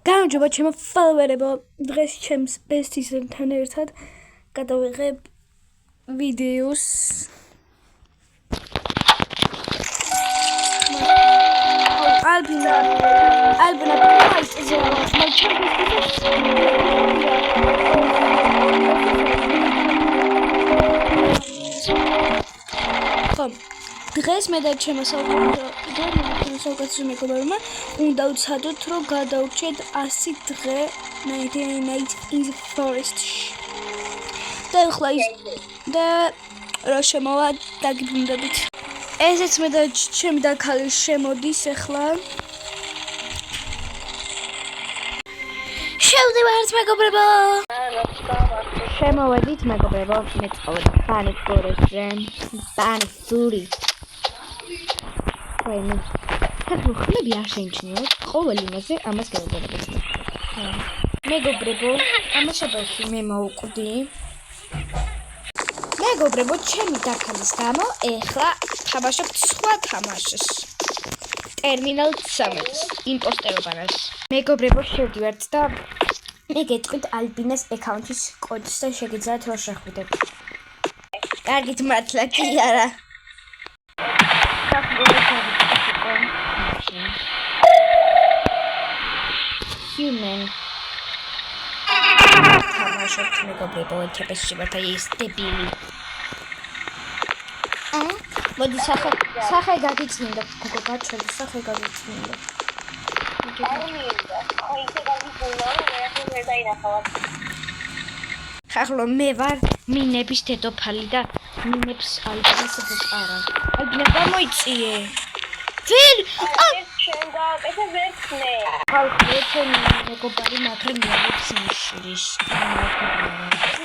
გამარჯობა ჩემო ფოლოვერებო, დღეს ჩემს ბესტისთან ერთად გადავიღებ ვიდეოს. ალბინა პროექტზე დღეს მე და ჩემო საუკეთესო მეგობრებმა უნდა ვცადოთ, რომ გადავჭეთ 100 დღე 99 Nights in the Forest-ში. და ახლა და რა შემოვა დაგიბრუნდებით. ესეც მე და ჩემი და ქალი შემოდის ახლა. შევდივართ მეგობრებო. შემოვედით მეგობრებო, მე წავედი Panic Forest-ზე. Panic Fury. Bueno, ხლები არ შეიმჩნიოთ, ყოველ იმაზე ამას გავუგებთ. მეგობრებო, ამაშაბაში მე მოვკვდი. მეგობრებო, ჩემი დაქალის გამო ეხლა თამაშობთ სხვა თამაშს. ტერმინალ 13-ს, იმპოსტერობანას. მეგობრებო, შევდივართ და მე გეტყვით ალბინას აკაუნტის კოდს და შეგიძლიათ რომ შეხვიდეთ. კარგით მართლა კი არა. Human. თამაშობთ მეგობრებო, თებესში ვართ ის დებილი. მოდი სახე გაგიწმინდა, გოგო გაჩვენე სახე გაგიწმინდა. ხახლო მე ვარ მინების დედოფალი და მინებს ალბინას ვუყარა. ალბინა გამოიწიე. ვინ? შენ გააკეთე ვერცნე. ხალხო ჩემი მეგობარი მაგრამ მიაქვს ნიშრის.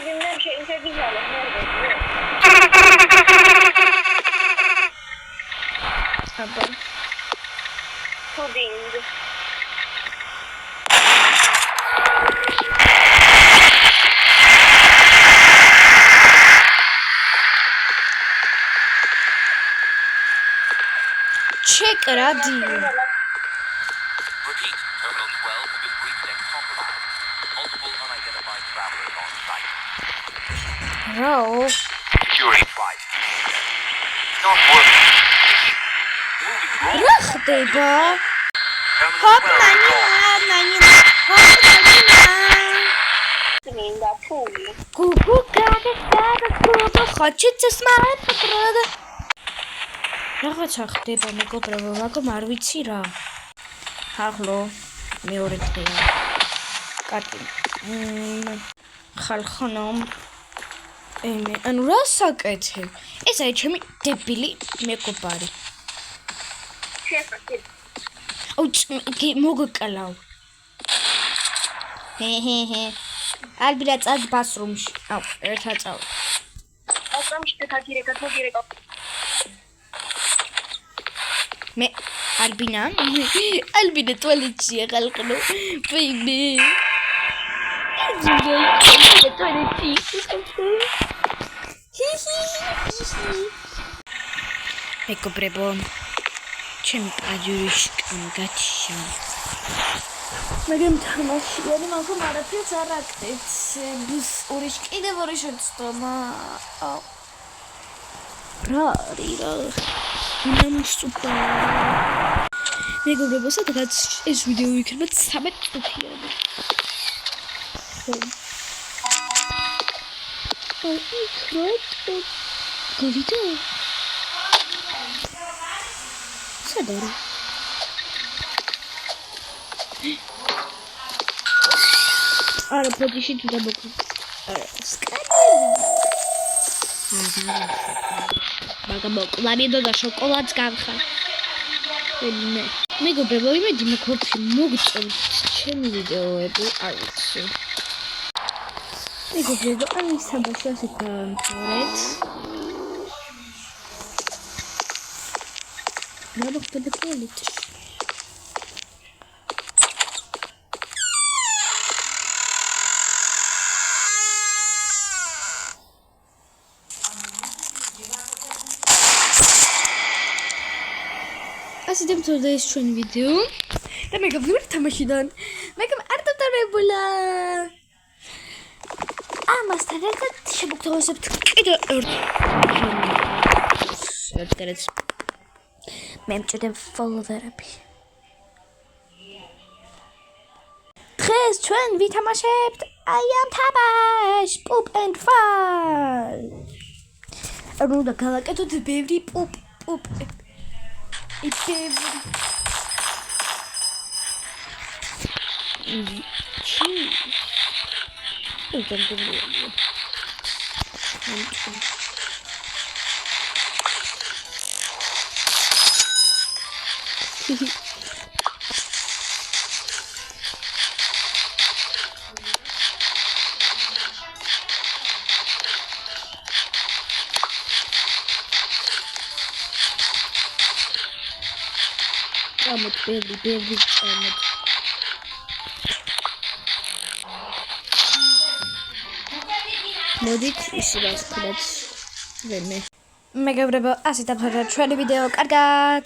ძიმნამ შეინტერვიუა აბა. Pudding. Check radio. Repeat, Terminal 12 has been breached and compromised. Multiple unidentified travelers on site. Row. Security flight. Not working. Moving wrong. Raxdeba. Terminal Hop 12 nani. Minda puli. Kuku gaga kuku хочется смотреть правда. რაღაცა ხდება მეგობრებო, მაგრამ არ ვიცი რა. ხალხო, მეორე დღეა. კატი. ხალხონო. ანუ რა საკეთე? ეს არის ჩემი დებილი მეგობარი. შეფასე. აუ, მოგკლავ. ჰე. ალბირა წად ბასრუმში. აუ, ერთად წავ. Აკამში თაგირეკა. მე ალბინა ტუალეტშია ხალხო ბეიბი მეგობრებო ჩემი პაჯურიშკამ გაჩშა მაგრამ თამაშია მაგრამ არაფერს არ აკეთებს ურიშ კიდევ ორი შეცდომა რა ნამსუპა მეგობრებო სადღაც ეს ვიდეო იქნება 13 წუთიანი გავიდა სადარი არა პოდიში თუ დამოკო არა სკანი მაგრამ კლავიდო და შოკოლადს გავხარ. მეგობრებო, იმედი მაქვს მოგწონთ ჩემი ვიდეოები, არ ვიცი. მეგობრებო, ამის საბაში ასე დავამთავრეთ. რა მოხდა პოლიტში? ასე დამთავრდა ეს ჩვენი ვიდეო. და მე გავდივარ თამაშიდან. მე არ დავტოვებულა. ამასთან ერთად შემოგთავაზებთ კიდევ ერთ მე მჭირდება ფოლოვერები. დღეს ჩვენ ვითამაშებთ I am თამაშ Poop and Fall. ანუ და გავაკეთოთ ბევრი პუპ. Amut ბევრი ამოთ. მოდით ისრას თქვათ ვერმე. მეგობრებო, ასე დავწერთ ჩვენი ვიდეო. კარგად.